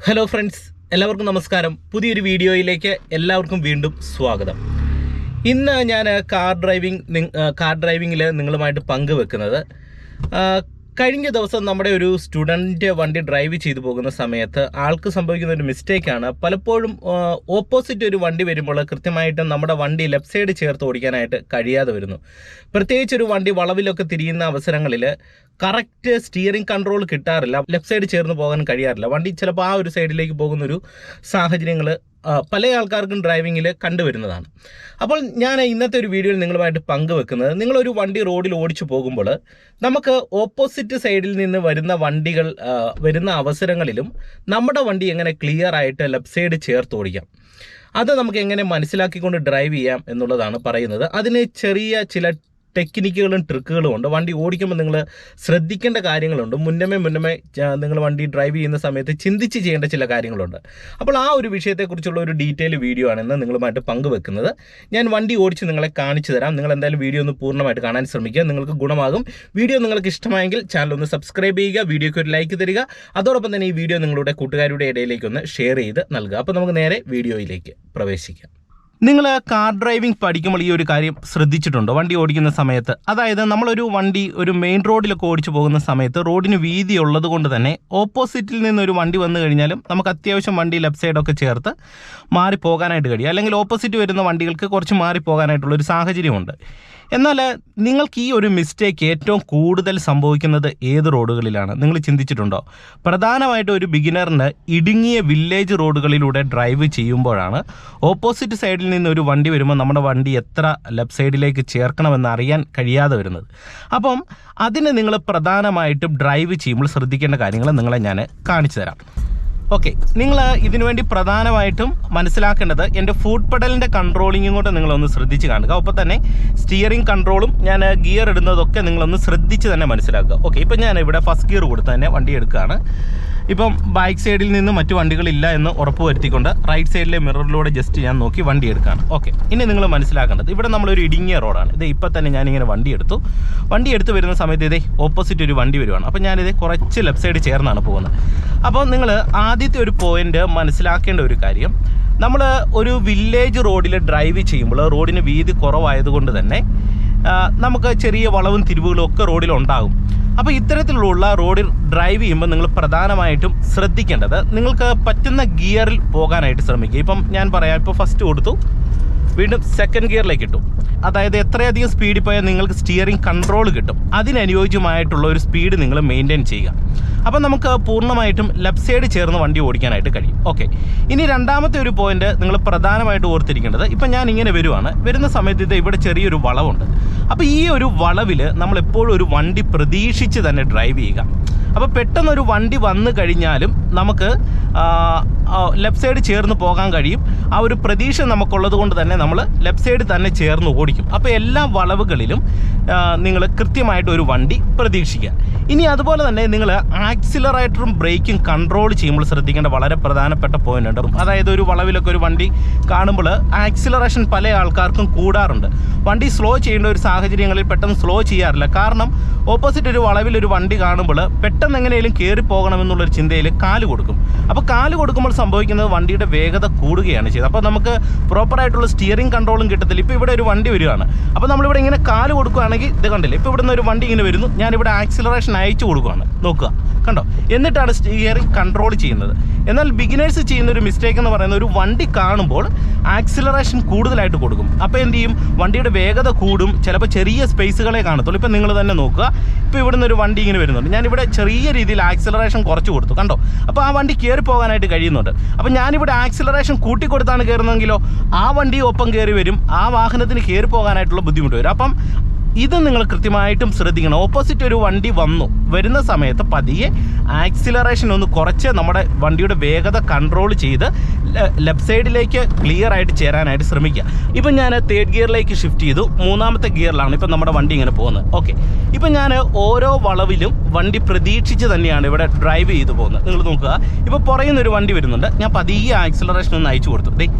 Hello friends, എല്ലാവർക്കും നമസ്കാരം. പുതിയൊരു വീഡിയോയിലേക്ക് എല്ലാവർക്കും വീണ്ടും സ്വാഗതം. ഇന്ന് ഞാൻ കാർ ഡ്രൈവിങ്ങിൽ നിങ്ങളുമായിട്ട് പങ്കുവെക്കുന്നത് കഴിഞ്ഞ ദിവസം നമ്മുടെ ഒരു സ്റ്റുഡൻറ്റ് വണ്ടി ഡ്രൈവ് ചെയ്തു പോകുന്ന സമയത്ത് ആൾക്ക് സംഭവിക്കുന്ന ഒരു മിസ്റ്റേക്കാണ്. പലപ്പോഴും ഓപ്പോസിറ്റ് ഒരു വണ്ടി വരുമ്പോൾ കൃത്യമായിട്ടും നമ്മുടെ വണ്ടി ലെഫ്റ്റ് സൈഡ് ചേർത്ത് ഓടിക്കാനായിട്ട് കഴിയാതെ വരുന്നു. പ്രത്യേകിച്ചൊരു വണ്ടി വളവിലൊക്കെ തിരിയുന്ന അവസരങ്ങളിൽ കറക്റ്റ് സ്റ്റിയറിംഗ് കൺട്രോൾ കിട്ടാറില്ല, ലെഫ്റ്റ് സൈഡ് ചേർന്ന് പോകാൻ കഴിയാറില്ല. വണ്ടി ചിലപ്പോൾ ആ ഒരു സൈഡിലേക്ക് പോകുന്നൊരു സാഹചര്യങ്ങൾ പല ആൾക്കാർക്കും ഡ്രൈവിങ്ങിൽ കണ്ടുവരുന്നതാണ്. അപ്പോൾ ഞാൻ ഇന്നത്തെ ഒരു വീഡിയോയിൽ നിങ്ങളുമായിട്ട് പങ്കുവെക്കുന്നത്, നിങ്ങളൊരു വണ്ടി റോഡിൽ ഓടിച്ചു പോകുമ്പോൾ നമുക്ക് ഓപ്പോസിറ്റ് സൈഡിൽ നിന്ന് വരുന്ന വണ്ടികൾ വരുന്ന അവസരങ്ങളിലും നമ്മുടെ വണ്ടി എങ്ങനെ ക്ലിയർ ആയിട്ട് ലെഫ്റ്റ് സൈഡ് ചേർത്ത് ഓടിക്കാം, അത് നമുക്ക് എങ്ങനെ മനസ്സിലാക്കിക്കൊണ്ട് ഡ്രൈവ് ചെയ്യാം എന്നുള്ളതാണ് പറയുന്നത്. അതിന് ചെറിയ ചില ടെക്നിക്കുകളും ട്രിക്കുകളും ഉണ്ട്. വണ്ടി ഓടിക്കുമ്പോൾ നിങ്ങൾ ശ്രദ്ധിക്കേണ്ട കാര്യങ്ങളുണ്ട്. മുന്നമേ നിങ്ങൾ വണ്ടി ഡ്രൈവ് ചെയ്യുന്ന സമയത്ത് ചിന്തിച്ച് ചെയ്യേണ്ട ചില കാര്യങ്ങളുണ്ട്. അപ്പോൾ ആ ഒരു വിഷയത്തെക്കുറിച്ചുള്ള ഒരു ഡീറ്റെയിൽ വീഡിയോ ആണ് ഇന്ന് നിങ്ങളുമായിട്ട് പങ്കുവെക്കുന്നത്. ഞാൻ വണ്ടി ഓടിച്ച് നിങ്ങളെ കാണിച്ചു തരാം. നിങ്ങൾ എന്തായാലും വീഡിയോ ഒന്ന് പൂർണ്ണമായിട്ട് കാണാൻ ശ്രമിക്കുക, നിങ്ങൾക്ക് ഗുണമാകും. വീഡിയോ നിങ്ങൾക്ക് ഇഷ്ടമായെങ്കിൽ ചാനൽ ഒന്ന് സബ്സ്ക്രൈബ് ചെയ്യുക, വീഡിയോയ്ക്ക് ഒരു ലൈക്ക് തരിക. അതോടൊപ്പം തന്നെ ഈ വീഡിയോ നിങ്ങളുടെ കൂട്ടുകാരുടെ ഇടയിലേക്ക് ഒന്ന് ഷെയർ ചെയ്ത് നൽകുക. അപ്പോൾ നമുക്ക് നേരെ വീഡിയോയിലേക്ക് പ്രവേശിക്കാം. നിങ്ങൾ കാർ ഡ്രൈവിംഗ് പഠിക്കുമ്പോൾ ഈ ഒരു കാര്യം ശ്രദ്ധിച്ചിട്ടുണ്ടോ? വണ്ടി ഓടിക്കുന്ന സമയത്ത്, അതായത് നമ്മളൊരു വണ്ടി ഒരു മെയിൻ റോഡിലൊക്കെ ഓടിച്ചു പോകുന്ന സമയത്ത് റോഡിന് വീതി ഉള്ളത് കൊണ്ട് തന്നെ ഓപ്പോസിറ്റിൽ നിന്നൊരു വണ്ടി വന്നു കഴിഞ്ഞാലും നമുക്ക് അത്യാവശ്യം വണ്ടി ലെഫ്റ്റ് സൈഡൊക്കെ ചേർത്ത് മാറിപ്പോകാനായിട്ട് കഴിയും. അല്ലെങ്കിൽ ഓപ്പോസിറ്റ് വരുന്ന വണ്ടികൾക്ക് കുറച്ച് മാറിപ്പോകാനായിട്ടുള്ളൊരു സാഹചര്യമുണ്ട്. എന്നാൽ നിങ്ങൾക്ക് ഈ ഒരു മിസ്റ്റേക്ക് ഏറ്റവും കൂടുതൽ സംഭവിക്കുന്നത് ഏത് റോഡുകളിലാണ് നിങ്ങൾ ചിന്തിച്ചിട്ടുണ്ടോ? പ്രധാനമായിട്ടും ഒരു ബിഗിനറിന് ഇടുങ്ങിയ വില്ലേജ് റോഡുകളിലൂടെ ഡ്രൈവ് ചെയ്യുമ്പോഴാണ് ഓപ്പോസിറ്റ് സൈഡിൽ നിന്ന് ഒരു വണ്ടി വരുമ്പോൾ നമ്മുടെ വണ്ടി എത്ര ലെഫ്റ്റ് സൈഡിലേക്ക് ചേർക്കണമെന്ന് അറിയാൻ കഴിയാതെ വരുന്നത്. അപ്പം അതിന് നിങ്ങൾ പ്രധാനമായിട്ടും ഡ്രൈവ് ചെയ്യുമ്പോൾ ശ്രദ്ധിക്കേണ്ട കാര്യങ്ങൾ നിങ്ങളെ ഞാൻ കാണിച്ചു തരാം. ഓക്കെ, നിങ്ങൾ ഇതിനുവേണ്ടി പ്രധാനമായിട്ടും മനസ്സിലാക്കേണ്ടത് എൻ്റെ ഫുട് പെഡലിൻ്റെ കൺട്രോളിങ്ങും കൂടെ നിങ്ങളൊന്ന് ശ്രദ്ധിച്ച് കാണുക. ഒപ്പം തന്നെ സ്റ്റിയറിംഗ് കൺട്രോളും ഞാൻ ഗിയർ ഇടുന്നതൊക്കെ നിങ്ങളൊന്ന് ശ്രദ്ധിച്ച് തന്നെ മനസ്സിലാക്കുക. ഓക്കെ, ഇപ്പം ഞാൻ ഇവിടെ ഫസ്റ്റ് ഗിയർ കൊടുത്ത് തന്നെ വണ്ടി എടുക്കുകയാണ്. ഇപ്പം ബാക്ക് സൈഡിൽ നിന്ന് മറ്റു വണ്ടികളില്ല എന്ന് ഉറപ്പ് വരുത്തിക്കൊണ്ട് റൈറ്റ് സൈഡിലെ മിററിലൂടെ ജസ്റ്റ് ഞാൻ നോക്കി വണ്ടി എടുക്കുകയാണ്. ഓക്കെ, ഇനി നിങ്ങൾ മനസ്സിലാക്കേണ്ടത്, ഇവിടെ നമ്മളൊരു ഇടുങ്ങിയ റോഡാണ്. ഇത് ഇപ്പം തന്നെ ഞാനിങ്ങനെ വണ്ടി എടുത്ത് വരുന്ന സമയത്ത് ഇതേ ഓപ്പോസിറ്റ് ഒരു വണ്ടി വരുവാണ്. അപ്പോൾ ഞാനിത് കുറച്ച് ലെഫ്റ്റ് സൈഡ് ചേർന്നാണ് പോകുന്നത്. അപ്പോൾ നിങ്ങൾ ആദ്യത്തെ ഒരു പോയിന്റ് മനസ്സിലാക്കേണ്ട ഒരു കാര്യം, നമ്മൾ ഒരു വില്ലേജ് റോഡിൽ ഡ്രൈവ് ചെയ്യുമ്പോൾ റോഡിന് വീതി കുറവായതുകൊണ്ട് തന്നെ നമുക്ക് ചെറിയ വളവും തിരിവുകളും ഒക്കെ റോഡിലുണ്ടാകും. അപ്പോൾ ഇത്തരത്തിലുള്ള റോഡിൽ ഡ്രൈവ് ചെയ്യുമ്പോൾ നിങ്ങൾ പ്രധാനമായിട്ടും ശ്രദ്ധിക്കേണ്ടത്, നിങ്ങൾക്ക് പറ്റുന്ന ഗിയറിൽ പോകാനായിട്ട് ശ്രമിക്കുക. ഇപ്പം ഞാൻ പറയാം, ഇപ്പോൾ ഫസ്റ്റ് കൊടുത്തു, വീണ്ടും സെക്കൻഡ് ഗിയറിലേക്ക് ഇട്ടു. അതായത് എത്രയധികം സ്പീഡിൽ പോയാൽ നിങ്ങൾക്ക് സ്റ്റിയറിംഗ് കൺട്രോൾ കിട്ടും, അതിനനുയോജ്യമായിട്ടുള്ള ഒരു സ്പീഡ് നിങ്ങൾ മെയിൻറ്റെയിൻ ചെയ്യുക. അപ്പം നമുക്ക് പൂർണ്ണമായിട്ടും ലെഫ്റ്റ് സൈഡ് ചേർന്ന് വണ്ടി ഓടിക്കാനായിട്ട് കഴിയും. ഓക്കെ, ഇനി രണ്ടാമത്തെ ഒരു പോയിന്റ് നിങ്ങൾ പ്രധാനമായിട്ട് ഓർത്തിരിക്കേണ്ടത്, ഇപ്പം ഞാൻ ഇങ്ങനെ വരുന്ന സമയത്ത് ഇത് ഇവിടെ ചെറിയൊരു വളവുണ്ട്. അപ്പോൾ ഈ ഒരു വളവിൽ നമ്മളെപ്പോഴും ഒരു വണ്ടി പ്രതീക്ഷിച്ച് തന്നെ ഡ്രൈവ് ചെയ്യുക. അപ്പോൾ പെട്ടെന്നൊരു വണ്ടി വന്നു കഴിഞ്ഞാലും നമുക്ക് ലെഫ്റ്റ് സൈഡ് ചേർന്ന് പോകാൻ കഴിയും. ആ ഒരു പ്രതീക്ഷ നമുക്കുള്ളത് കൊണ്ട് തന്നെ നമ്മൾ ലെഫ്റ്റ് സൈഡ് തന്നെ ചേർന്ന് ഓടിക്കും. അപ്പോൾ എല്ലാ വളവുകളിലും നിങ്ങൾ കൃത്യമായിട്ട് ഒരു വണ്ടി പ്രതീക്ഷിക്കുക. ഇനി അതുപോലെ തന്നെ നിങ്ങൾ ആക്സിലറേറ്ററും ബ്രേക്കും കൺട്രോൾ ചെയ്യുമ്പോൾ ശ്രദ്ധിക്കേണ്ട വളരെ പ്രധാനപ്പെട്ട പോയിന്റ് ഉണ്ട്. അതായത് ഒരു വളവിലൊക്കെ ഒരു വണ്ടി കാണുമ്പോൾ ആക്സിലറേഷൻ പല ആൾക്കാർക്കും കൂടാറുണ്ട്. വണ്ടി സ്ലോ ചെയ്യേണ്ട ഒരു സാഹചര്യങ്ങളിൽ പെട്ടെന്ന് സ്ലോ ചെയ്യാറില്ല. കാരണം ഓപ്പോസിറ്റ് ഒരു വളവിൽ ഒരു വണ്ടി കാണുമ്പോൾ പെട്ടെന്ന് എങ്ങനെയും കയറി പോകണമെന്നുള്ളൊരു ചിന്തയിൽ കാല് കൊടുക്കും. അപ്പോൾ കാല് കൊടുക്കുമ്പോൾ സംഭവിക്കുന്നത് വണ്ടിയുടെ വേഗത കൂടുകയാണ് ചെയ്യുന്നത്. അപ്പോൾ നമുക്ക് പ്രോപ്പറായിട്ടുള്ള സ്റ്റിയറിംഗ് കൺട്രോളും കിട്ടത്തില്ല. ഇപ്പോൾ ഇവിടെ ഒരു വണ്ടി വരികയാണ്, അപ്പോൾ നമ്മളിവിടെ ഇങ്ങനെ കാല് കൊടുക്കുകയാണെങ്കിൽ ഇത് കണ്ടില്ലേ, ഇപ്പോൾ ഇവിടുന്ന് ഒരു വണ്ടി ഇങ്ങനെ വരുന്നു, ഞാനിവിടെ ആക്സിലറേഷൻ അയച്ചു കൊടുക്കുകയാണ്, നോക്കുക, കണ്ടോ, എന്നിട്ടാണ് സ്റ്റിയറിംഗ് കൺട്രോൾ ചെയ്യുന്നത്. എന്നാൽ ബിഗിനേഴ്സ് ചെയ്യുന്നൊരു മിസ്റ്റേക്ക് എന്ന് പറയുന്നത്, ഒരു വണ്ടി കാണുമ്പോൾ ആക്സിലറേഷൻ കൂടുതലായിട്ട് കൊടുക്കും. അപ്പോൾ എന്ത് ചെയ്യും, വണ്ടിയുടെ വേഗത കൂടും, ചിലപ്പോൾ ചെറിയ സ്പേസുകളെ കാണത്തുള്ളൂ. ഇപ്പം നിങ്ങൾ തന്നെ നോക്കുക, ഇപ്പോൾ ഇവിടുന്ന് ഒരു വണ്ടി ഇങ്ങനെ വരുന്നുണ്ട്, ഞാനിവിടെ ചെറിയ രീതിയിൽ ആക്സിലറേഷൻ കുറച്ച് കൊടുത്തു, കണ്ടോ, അപ്പോൾ ആ വണ്ടി കയറി പോകാനായിട്ട് കഴിയുന്നുണ്ട്. അപ്പോൾ ഞാനിവിടെ ആക്സിലറേഷൻ കൂട്ടിക്കൊടുത്താണ് കയറുന്നതെങ്കിലോ ആ വണ്ടി ഒപ്പം കയറി വരും, ആ വാഹനത്തിന് കയറി പോകാനായിട്ടുള്ള ബുദ്ധിമുട്ട് വരും. അപ്പം ഇത് നിങ്ങൾ കൃത്യമായിട്ടും ശ്രദ്ധിക്കണം. ഓപ്പോസിറ്റ് ഒരു വണ്ടി വരുന്ന സമയത്ത് പതിയെ ആക്സിലറേഷൻ ഒന്ന് കുറച്ച് നമ്മുടെ വണ്ടിയുടെ വേഗത കൺട്രോൾ ചെയ്ത് ലെഫ്റ്റ് സൈഡിലേക്ക് ക്ലിയർ ആയിട്ട് ചേരാനായിട്ട് ശ്രമിക്കുക. ഇപ്പം ഞാൻ തേർഡ് ഗിയറിലേക്ക് ഷിഫ്റ്റ് ചെയ്തു. 3ാമത്തെ ഗിയറിലാണ് ഇപ്പം നമ്മുടെ വണ്ടി ഇങ്ങനെ പോകുന്നത്. ഓക്കെ, ഇപ്പം ഞാൻ ഓരോ വളവിലും വണ്ടി പ്രതീക്ഷിച്ച് തന്നെയാണ് ഇവിടെ ഡ്രൈവ് ചെയ്ത് പോകുന്നത്. നിങ്ങൾ നോക്കുക, ഇപ്പോൾ പുറയുന്നൊരു വണ്ടി വരുന്നുണ്ട്, ഞാൻ പതിയെ ആക്സിലറേഷൻ ഒന്ന് അയച്ചു കൊടുത്തു.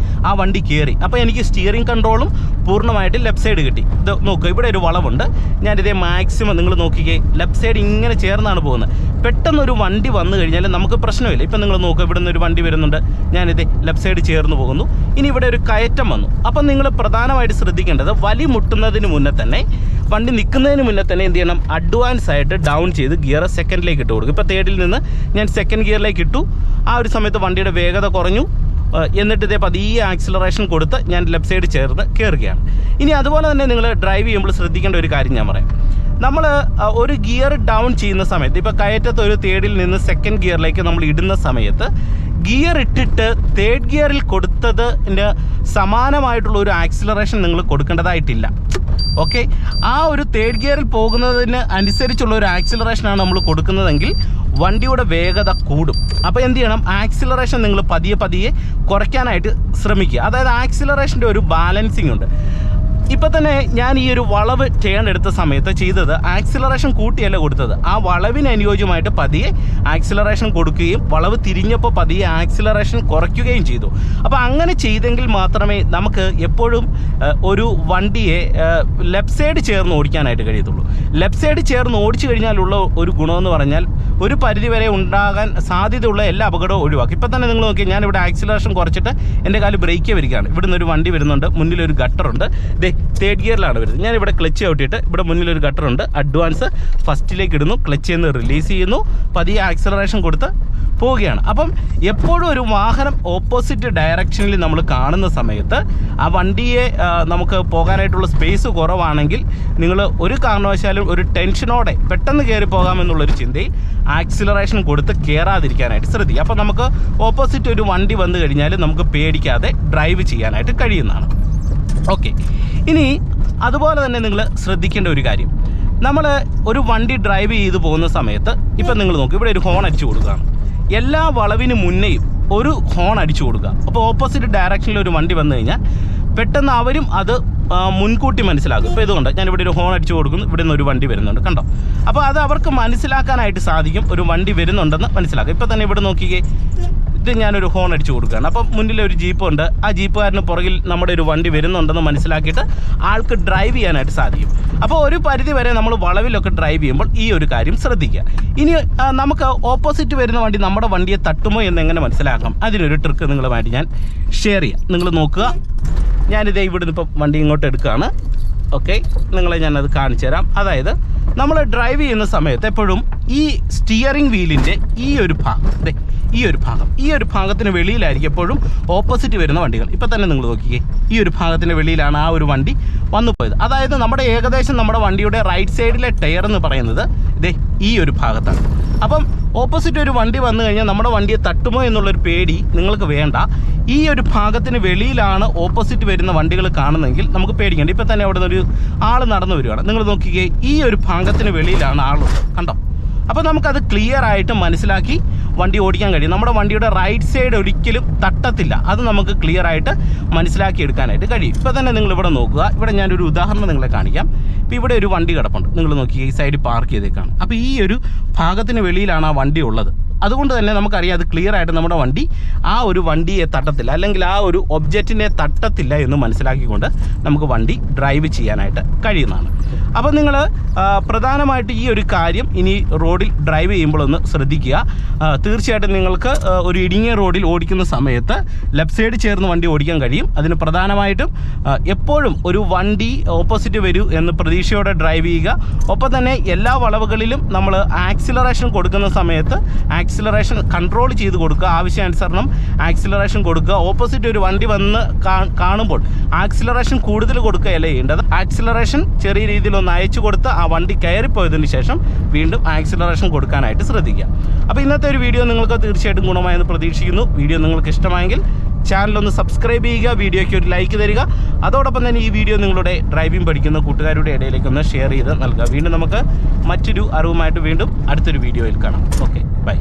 ആ വണ്ടി കയറി. അപ്പോൾ എനിക്ക് സ്റ്റിയറിംഗ് കൺട്രോളും പൂർണ്ണമായിട്ട് ലെഫ്റ്റ് സൈഡ് കിട്ടി. ഇത് നോക്കുക, ഇവിടെ ഒരു വളവുണ്ട്, ഞാനിതേ മാക്സിമം നിങ്ങൾ നോക്കിക്കേ ലെഫ്റ്റ് സൈഡ് ഇങ്ങനെ ചേർന്നാണ് പോകുന്നത്. പെട്ടെന്നൊരു വണ്ടി വന്നു കഴിഞ്ഞാൽ നമുക്ക് പ്രശ്നമില്ല. ഇപ്പം നിങ്ങൾ നോക്കുക, ഇവിടെ നിന്ന് ഒരു വണ്ടി വരുന്നുണ്ട്, ഞാനിതേ ലെഫ്റ്റ് സൈഡ് ചേർന്ന് പോകുന്നു. ഇനി ഇവിടെ ഒരു കയറ്റം വന്നു. അപ്പം നിങ്ങൾ പ്രധാനമായിട്ട് ശ്രദ്ധിക്കേണ്ടത് വലി മുട്ടുന്നതിന് മുന്നേ തന്നെ, വണ്ടി നിൽക്കുന്നതിന് മുന്നേ തന്നെ എന്ത് ചെയ്യണം, അഡ്വാൻസ് ആയിട്ട് ഡൗൺ ചെയ്ത് ഗിയർ സെക്കൻഡിലേക്ക് ഇട്ട് കൊടുക്കും. ഇപ്പോൾ തേർഡിൽ നിന്ന് ഞാൻ സെക്കൻഡ് ഗിയറിലേക്ക് ഇട്ടു. ആ ഒരു സമയത്ത് വണ്ടിയുടെ വേഗത കുറഞ്ഞു. എന്നിട്ട് ഇതേ പതിയെ ആക്സിലറേഷൻ കൊടുത്ത് ഞാൻ ലെഫ്റ്റ് സൈഡ് ചേർന്ന് കയറുകയാണ്. ഇനി അതുപോലെ തന്നെ നിങ്ങൾ ഡ്രൈവ് ചെയ്യുമ്പോൾ ശ്രദ്ധിക്കേണ്ട ഒരു കാര്യം ഞാൻ പറയാം. നമ്മൾ ഒരു ഗിയർ ഡൗൺ ചെയ്യുന്ന സമയത്ത്, ഇപ്പോൾ കയറ്റത്ത് ഒരു തേർഡിൽ നിന്ന് സെക്കൻഡ് ഗിയറിലേക്ക് നമ്മൾ ഇടുന്ന സമയത്ത് ഗിയർ ഇട്ടിട്ട് തേർഡ് ഗിയറിൽ കൊടുത്തതിന് സമാനമായിട്ടുള്ള ഒരു ആക്സിലറേഷൻ നിങ്ങൾ കൊടുക്കേണ്ടതായിട്ടില്ല. ഓക്കെ, ആ ഒരു തേർഡ് ഗിയറിൽ പോകുന്നതിന് അനുസരിച്ചുള്ള ഒരു ആക്സിലറേഷനാണ് നമ്മൾ കൊടുക്കുന്നതെങ്കിൽ വണ്ടിയുടെ വേഗത കൂടും. അപ്പോൾ എന്ത് ചെയ്യണം, ആക്സിലറേഷൻ നിങ്ങൾ പതിയെ കുറയ്ക്കാനായിട്ട് ശ്രമിക്കുക. അതായത് ആക്സിലറേഷൻ്റെ ഒരു ബാലൻസിങ് ഉണ്ട്. ഇപ്പം തന്നെ ഞാൻ ഈ ഒരു വളവ് ടേൺ എടുത്ത സമയത്ത് ചെയ്തത് ആക്സിലറേഷൻ കൂട്ടിയല്ല കൊടുത്തത്, ആ വളവിന് അനുയോജ്യമായിട്ട് പതിയെ ആക്സിലറേഷൻ കൊടുക്കുകയും വളവ് തിരിഞ്ഞപ്പോൾ പതിയെ ആക്സിലറേഷൻ കുറയ്ക്കുകയും ചെയ്തു. അപ്പോൾ അങ്ങനെ ചെയ്തെങ്കിൽ മാത്രമേ നമുക്ക് എപ്പോഴും ഒരു വണ്ടിയെ ലെഫ്റ്റ് സൈഡ് ചേർന്ന് ഓടിക്കാനായിട്ട് കഴിയത്തുള്ളൂ. ലെഫ്റ്റ് സൈഡ് ചേർന്ന് ഓടിച്ചു കഴിഞ്ഞാലുള്ള ഒരു ഗുണമെന്ന് പറഞ്ഞാൽ ഒരു പരിധിവരെ ഉണ്ടാകാൻ സാധ്യതയുള്ള എല്ലാ അപകടവും ഒഴിവാക്കും. ഇപ്പം തന്നെ നിങ്ങൾ നോക്കി, ഞാനിവിടെ ആക്സിലറേഷൻ കുറച്ചിട്ട് എൻ്റെ കാല് ബ്രേക്ക് വരികയാണ്. ഇവിടുന്ന് ഒരു വണ്ടി വരുന്നുണ്ട്, മുന്നിലൊരു ഗട്ടറുണ്ട്, തേർഡ് ഗിയറിലാണ് വരുന്നത്. ഞാനിവിടെ ക്ലച്ച് ഔട്ടിയിട്ട് ഇവിടെ മുന്നിലൊരു ഗട്ടറുണ്ട്, അഡ്വാൻസ് ഫസ്റ്റിലേക്ക് ഇടുന്നു, ക്ലച്ച് നിന്ന് റിലീസ് ചെയ്യുന്നു, പതിയെ ആക്സിലറേഷൻ കൊടുത്ത് പോവുകയാണ്. അപ്പം എപ്പോഴും ഒരു വാഹനം ഓപ്പോസിറ്റ് ഡയറക്ഷനിൽ നമ്മൾ കാണുന്ന സമയത്ത് ആ വണ്ടിയെ നമുക്ക് പോകാനായിട്ടുള്ള സ്പേസ് കുറവാണെങ്കിൽ നിങ്ങൾ ഒരു കാരണവശാലും ഒരു ടെൻഷനോടെ പെട്ടെന്ന് കയറി പോകാമെന്നുള്ളൊരു ചിന്തയിൽ ആക്സിലറേഷൻ കൊടുത്ത് കയറാതിരിക്കാനായിട്ട് ശ്രദ്ധിക്കുക. അപ്പോൾ നമുക്ക് ഓപ്പോസിറ്റ് ഒരു വണ്ടി വന്നു കഴിഞ്ഞാൽ നമുക്ക് പേടിക്കാതെ ഡ്രൈവ് ചെയ്യാനായിട്ട് കഴിയുന്നതാണ്. ഓക്കെ, ഇനി അതുപോലെ തന്നെ നിങ്ങൾ ശ്രദ്ധിക്കേണ്ട ഒരു കാര്യം, നമ്മൾ ഒരു വണ്ടി ഡ്രൈവ് ചെയ്ത് പോകുന്ന സമയത്ത് ഇപ്പം നിങ്ങൾ നോക്കും, ഇവിടെ ഒരു ഹോൺ അടിച്ചു കൊടുക്കുകയാണ്. എല്ലാ വളവിന് മുന്നേയും ഒരു ഹോൺ അടിച്ചു കൊടുക്കുക. അപ്പോൾ ഓപ്പോസിറ്റ് ഡയറക്ഷനിൽ ഒരു വണ്ടി വന്നു കഴിഞ്ഞാൽ പെട്ടെന്ന് അവരും അത് മുൻകൂട്ടി മനസ്സിലാക്കും. ഇപ്പോൾ ഇതുകൊണ്ട് ഞാനിവിടെ ഒരു ഹോൺ അടിച്ചു കൊടുക്കുന്നു, ഇവിടെ നിന്ന് ഒരു വണ്ടി വരുന്നുണ്ട്, കണ്ടോ? അപ്പോൾ അത് അവർക്ക് മനസ്സിലാക്കാനായിട്ട് സാധിക്കും, ഒരു വണ്ടി വരുന്നുണ്ടെന്ന് മനസ്സിലാക്കും. ഇപ്പോൾ തന്നെ ഇവിടെ നോക്കിക്കേ, ഇത് ഞാനൊരു ഹോൺ അടിച്ചു കൊടുക്കുകയാണ്. അപ്പം മുന്നിൽ ഒരു ജീപ്പുണ്ട്, ആ ജീപ്പുകാരന് പുറകിൽ നമ്മുടെ ഒരു വണ്ടി വരുന്നുണ്ടെന്ന് മനസ്സിലാക്കിയിട്ട് ആൾക്ക് ഡ്രൈവ് ചെയ്യാനായിട്ട് സാധിക്കും. അപ്പോൾ ഒരു പരിധി വരെ നമ്മൾ വളവിലൊക്കെ ഡ്രൈവ് ചെയ്യുമ്പോൾ ഈ ഒരു കാര്യം ശ്രദ്ധിക്കുക. ഇനി നമുക്ക് ഓപ്പോസിറ്റ് വരുന്ന വണ്ടി നമ്മുടെ വണ്ടിയെ തട്ടുമോ എന്ന് എങ്ങനെ മനസ്സിലാക്കാം, അതിനൊരു ട്രിക്ക് നിങ്ങളുമായിട്ട് ഞാൻ ഷെയർ ചെയ്യാം. നിങ്ങൾ നോക്കുക, ഞാനിതേ ഇവിടുന്ന് ഇപ്പം വണ്ടി ഇങ്ങോട്ട് എടുക്കുകയാണ്. ഓക്കെ, നിങ്ങളെ ഞാനത് കാണിച്ചു തരാം. അതായത് നമ്മൾ ഡ്രൈവ് ചെയ്യുന്ന സമയത്ത് എപ്പോഴും ഈ സ്റ്റിയറിംഗ് വീലിൻ്റെ ഈ ഒരു ഭാഗത്തിന് വെളിയിലായിരിക്കും എപ്പോഴും ഓപ്പോസിറ്റ് വരുന്ന വണ്ടികൾ. ഇപ്പം തന്നെ നിങ്ങൾ നോക്കിക്കേ, ഈ ഒരു ഭാഗത്തിൻ്റെ വെളിയിലാണ് ആ ഒരു വണ്ടി വന്നു പോയത്. അതായത് ഏകദേശം നമ്മുടെ വണ്ടിയുടെ റൈറ്റ് സൈഡിലെ ടയർ എന്ന് പറയുന്നത് ഈ ഒരു ഭാഗത്താണ്. അപ്പം ഓപ്പോസിറ്റ് ഒരു വണ്ടി വന്നു കഴിഞ്ഞാൽ നമ്മുടെ വണ്ടിയെ തട്ടുമോ എന്നുള്ളൊരു പേടി നിങ്ങൾക്ക് വേണ്ട. ഈ ഒരു ഭാഗത്തിന് വെളിയിലാണ് ഓപ്പോസിറ്റ് വരുന്ന വണ്ടികൾ കാണുന്നതെങ്കിൽ നമുക്ക് പേടിക്കേണ്ട. ഇപ്പം തന്നെ അവിടെ നിന്നൊരു ആൾ നടന്നു വരികയാണ്, നിങ്ങൾ നോക്കിക്കേ, ഈ ഒരു ഭാഗത്തിന് വെളിയിലാണ് ആളുള്ളത്, കണ്ടോ? അപ്പോൾ നമുക്കത് ക്ലിയർ ആയിട്ട് മനസ്സിലാക്കി വണ്ടി ഓടിക്കാൻ കഴിയും. നമ്മുടെ വണ്ടിയുടെ റൈറ്റ് സൈഡ് ഒരിക്കലും തട്ടത്തില്ല, അത് നമുക്ക് ക്ലിയർ ആയിട്ട് മനസ്സിലാക്കി എടുക്കാനായിട്ട് കഴിയും. ഇപ്പോൾ തന്നെ നിങ്ങളിവിടെ നോക്കുക, ഇവിടെ ഞാനൊരു ഉദാഹരണം നിങ്ങളെ കാണിക്കാം. ഇപ്പോൾ ഇവിടെ ഒരു വണ്ടി കിടപ്പുണ്ട്, നിങ്ങൾ നോക്കി ഈ സൈഡിൽ പാർക്ക് ചെയ്തേക്കാണ്. അപ്പോൾ ഈ ഒരു ഭാഗത്തിന് വെളിയിലാണ് ആ വണ്ടി ഉള്ളത്. അതുകൊണ്ട് തന്നെ നമുക്കറിയാം അത് ക്ലിയർ ആയിട്ട് നമ്മുടെ വണ്ടി ആ ഒരു വണ്ടിയെ തട്ടത്തില്ല, അല്ലെങ്കിൽ ആ ഒരു ഒബ്ജക്റ്റിനെ തട്ടത്തില്ല എന്ന് മനസ്സിലാക്കിക്കൊണ്ട് നമുക്ക് വണ്ടി ഡ്രൈവ് ചെയ്യാനായിട്ട് കഴിയുന്നതാണ്. അപ്പോൾ നിങ്ങൾ പ്രധാനമായിട്ട് ഈ ഒരു കാര്യം ഇനി റോഡിൽ ഡ്രൈവ് ചെയ്യുമ്പോഴൊന്ന് ശ്രദ്ധിക്കുക. തീർച്ചയായിട്ടും നിങ്ങൾക്ക് ഒരു ഇടുങ്ങിയ റോഡിൽ ഓടിക്കുന്ന സമയത്ത് ലെഫ്റ്റ് സൈഡ് ചേർന്ന് വണ്ടി ഓടിക്കാൻ കഴിയും. അതിന് പ്രധാനമായിട്ടും എപ്പോഴും ഒരു വണ്ടി ഓപ്പോസിറ്റ് വരൂ എന്ന് പ്രതീക്ഷയോടെ ഡ്രൈവ് ചെയ്യുക. ഒപ്പം തന്നെ എല്ലാ വളവുകളിലും നമ്മൾ ആക്സിലറേഷൻ കൊടുക്കുന്ന സമയത്ത് ആക്സിലറേഷൻ കൺട്രോൾ ചെയ്ത് കൊടുക്കുക, ആവശ്യാനുസരണം ആക്സിലറേഷൻ കൊടുക്കുക. ഓപ്പോസിറ്റ് ഒരു വണ്ടി വന്ന് കാണുമ്പോൾ ആക്സിലറേഷൻ കൂടുതൽ കൊടുക്കുകയല്ല ചെയ്യേണ്ടത്, ആക്സിലറേഷൻ ചെറിയ രീതിയിൽ ഒന്ന് അയച്ചു കൊടുത്ത് ആ വണ്ടി കയറിപ്പോയതിന് ശേഷം വീണ്ടും ആക്സിലറേഷൻ കൊടുക്കാനായിട്ട് ശ്രദ്ധിക്കുക. അപ്പോൾ ഇന്നത്തെ ഒരു വീഡിയോ നിങ്ങൾക്ക് തീർച്ചയായിട്ടും ഗുണമായെന്ന് പ്രതീക്ഷിക്കുന്നു. വീഡിയോ നിങ്ങൾക്ക് ഇഷ്ടമായെങ്കിൽ ചാനലൊന്ന് സബ്സ്ക്രൈബ് ചെയ്യുക, വീഡിയോയ്ക്ക് ഒരു ലൈക്ക് തരിക. അതോടൊപ്പം തന്നെ ഈ വീഡിയോ നിങ്ങളുടെ ഡ്രൈവിംഗ് പഠിക്കുന്ന കൂട്ടുകാരുടെ ഇടയിലേക്കൊന്ന് ഷെയർ ചെയ്ത് നൽകുക. വീണ്ടും നമുക്ക് മറ്റൊരു അറിവുമായിട്ട് വീണ്ടും അടുത്തൊരു വീഡിയോയിൽ കാണാം. Okay, by.